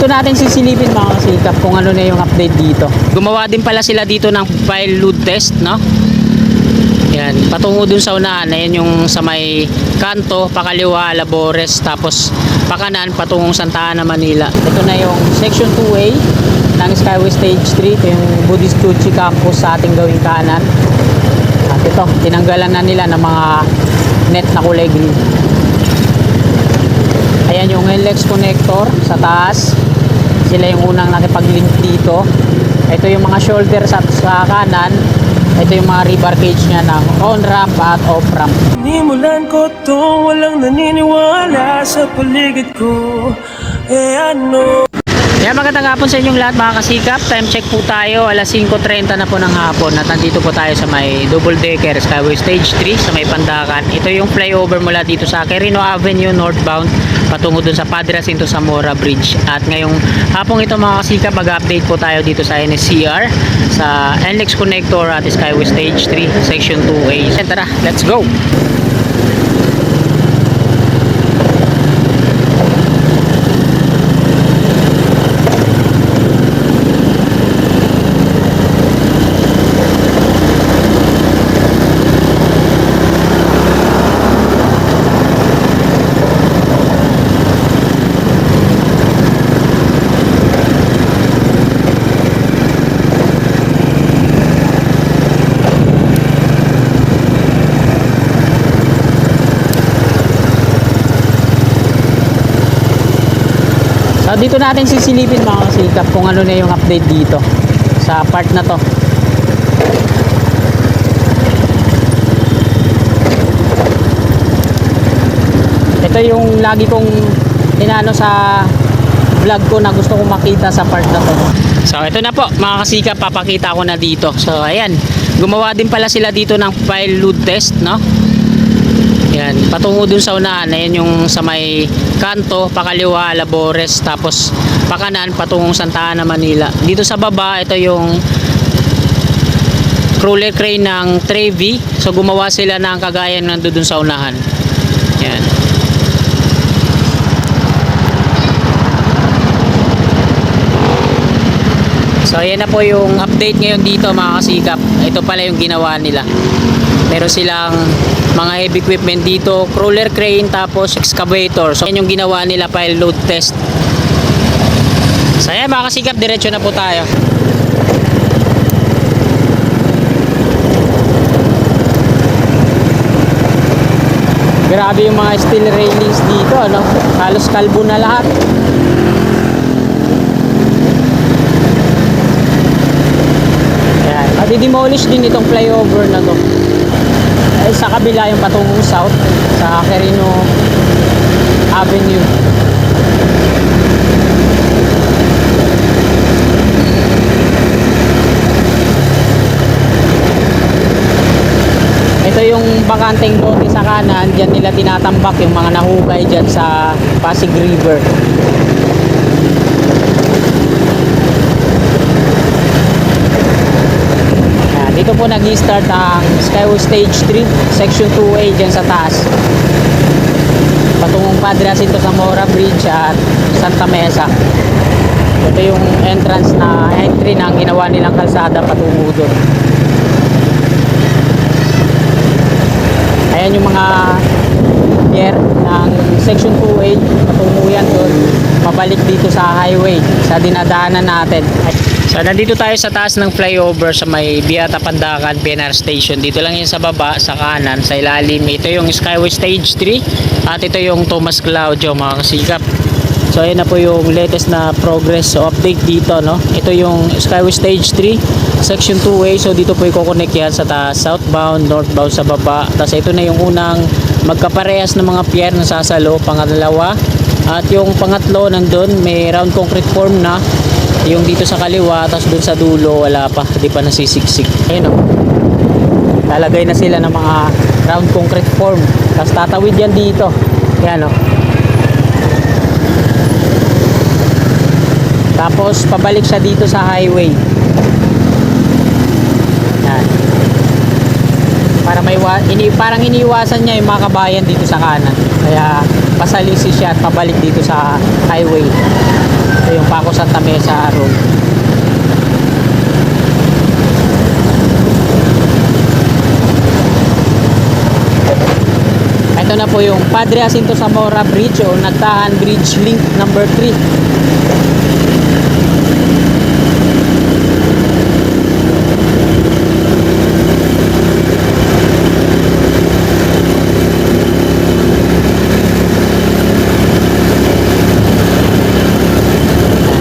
Ito natin sisilipin mga kasikap kung ano na yung update dito. Gumawa din pala sila dito ng file load test, no? Yan, patungo dun sa unahan. Ayan yung sa may kanto, pakaliwa, Labores, tapos pakanan, patungong Santa Ana, Manila. Ito na yung section 2A ng Skyway Stage 3. Ito yung Buddhist Chuchi Campus sa ating gawing kanan. At ito, tinanggalan na nila ng mga net na kulay green. Ayan yung NLEX connector sa taas. Sila yung unang nakipag-link dito. Ito yung mga shoulder sa kanan. Ito yung mga rebar cage niya ng on-ramp at off-ramp. Nimulan ko to, walang naniniwala sa paligid ko. Ano? Kaya magandang hapon sa inyong lahat mga kasikap. Time check po tayo, alas 5:30 na po ng hapon. At nandito po tayo sa may double decker Skyway Stage 3 sa may Pandakan. Ito yung flyover mula dito sa Quirino Avenue northbound patungo dun sa Padre Jacinto Zamora Bridge. At ngayong hapong ito mga kasikap, mag-update po tayo dito sa NSCR, sa NLEX connector at Skyway Stage 3 section 2A. Tara, let's go! So dito natin sisilipin mga kasikap kung ano na yung update dito sa part na to. Ito yung lagi kong inano sa vlog ko na gusto kong makita sa part na to. So ito na po mga kasikap, papakita ko na dito. So ayan, gumawa din pala sila dito ng file load test, no? Yan, patungo dun sa unahan. Ayan yung sa may kanto, pakaliwa, Labores, tapos pakanan, patungong Santa Ana, Manila. Dito sa baba, ito yung crawler crane ng Trevi. So gumawa sila ng kagaya ng dun sa unahan. Yan. So ayan na po yung update ngayon dito mga kasikap. Ito pala yung ginawa nila. Meron silang mga heavy equipment dito, crawler crane, tapos excavator. So yan yung ginawa nila, file load test. So ayan mga kasikap, diretso na po tayo. Grabe yung mga steel railings dito, ano? Halos kalbo na lahat. Ayan, madi-demolish din itong flyover na to. Ay, sa kabila yung patungong south sa Quirino Avenue. Ito yung bakanteng bote sa kanan, dyan nila tinatambak yung mga nahukay dyan sa Pasig River. Dito po nag-start ang Skyway Stage 3 section 2A dyan sa taas, patungong Padre Jacinto Zamora Bridge at Santa Mesa. Ito yung entrance na entry na ginawa nilang kalsada patungo doon. Ayan yung mga pier ng section 2A, patungo yan doon, pabalik dito sa highway sa dinadaanan natin. So nandito tayo sa taas ng flyover sa may Biata Pandakan PNR Station. Dito lang yun sa baba, sa kanan, sa ilalim. Ito yung Skyway Stage 3 at ito yung Tomas Claudio mga kasikap. So ayan na po yung latest na progress. So update dito, no? Ito yung Skyway Stage 3 section 2A. So dito po i-connect yan sa taas, southbound, northbound sa baba. Tapos ito na yung unang magkaparehas ng mga pier na sasalo, pangalawa. At yung pangatlo nandun, may round concrete form na. Yung dito sa kaliwa, tapos dun sa dulo wala pa, di pa nasisiksik. Ayun o, lalagay na sila ng mga round concrete form, tapos tatawid yan dito. Yan o, tapos pabalik siya dito sa highway. Yan, para may parang iniiwasan niya yung mga kabayan dito sa kanan, kaya pasalisi siya at pabalik dito sa highway. Ito yung Paco Santa Mesa Road. Ito na po yung Padre Jacinto Zamora Bridge o Nagtahan Bridge Link number 3.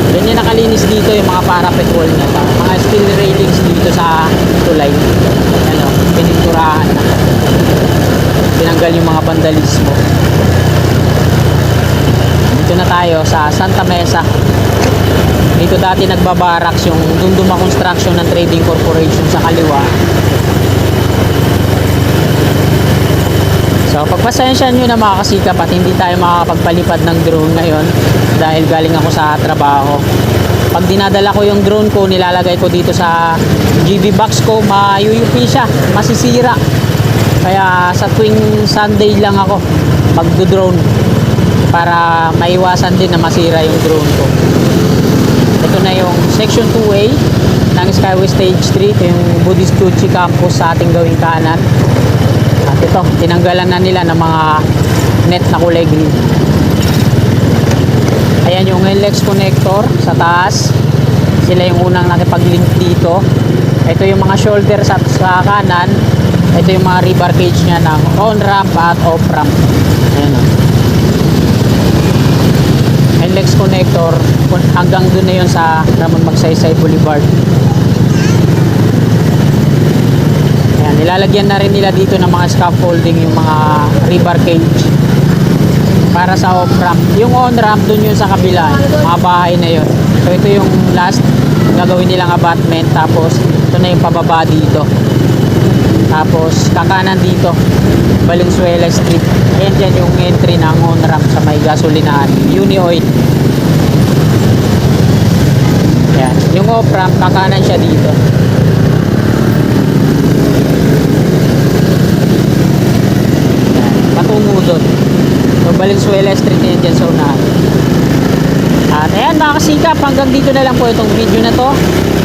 Ganyan nakalinis dito yung mga parapet wall niya. Mga steel railings dito sa tulay. Ano, pininturahan na. Tinanggal yung mga vandalismo. Dito na tayo sa Santa Mesa. Dito dati nagbabaraks yung Dunduma Construction ng Trading Corporation sa kaliwa. So pagpasensya nyo na mga kasikap at hindi tayo makakapagpalipad ng drone ngayon dahil galing ako sa trabaho. Pag dinadala ko yung drone ko, nilalagay ko dito sa GB box ko, mayuyupi siya, masisira. Kaya sa tuwing Sunday lang ako magdo-drone para maiwasan din na masira yung drone ko. Ito na yung Section 2A ng Skyway Stage 3. Ito yung Buddhist Tucci Campus sa ating gawing kanan. At ito, tinanggalan na nila ng mga net na kulay green. Ayan yung NLEX connector sa taas. Sila yung unang nakipag-link dito. Ito yung mga shoulder sa kanan. Ito yung mga rebar cage nya ng on-ramp at off-ramp. Ayan o. NLEX connector hanggang dun na yun sa Ramon Magsaysay Boulevard. Ayan, nilalagyan na rin nila dito ng mga scaffolding yung mga rebar cage para sa off-ramp. Yung on-ramp dun yun sa kabila, mga bahay na yun. So ito yung last gagawin nilang abutment, tapos ito na yung pababa dito. Tapos kakanan dito Valenzuela Street. Ayan dyan yung entry ng on-ramp sa may gasolinahan, Uni-Oil. Ayan, yung off-ramp kakanan siya dito. Ayan, patungo doon. So Valenzuela Street na yan dyan sa unahan. At ayan mga kasikap, hanggang dito na lang po itong video na to.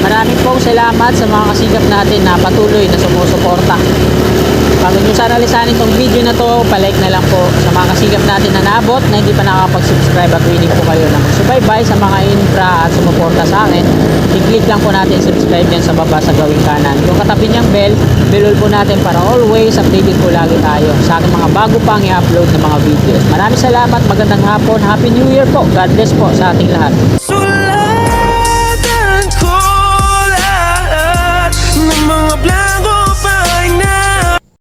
Maraming pong salamat sa mga kasikap natin na patuloy na sumusuporta. Bago nyo sana lisanin itong video na to, palike na lang po sa mga kasikap natin na naabot na hindi pa nakakapag-subscribe at willing po kayo na magsubaybay sa mga infra at sumuporta sa akin. I-click lang po natin subscribe yan sa baba sa gawing kanan. Yung katabi niyang bell, belul po natin para always updated po lagi tayo sa aking mga bago pang i-upload na mga videos. Maraming salamat, magandang hapon, Happy New Year po, God bless po sa ating lahat.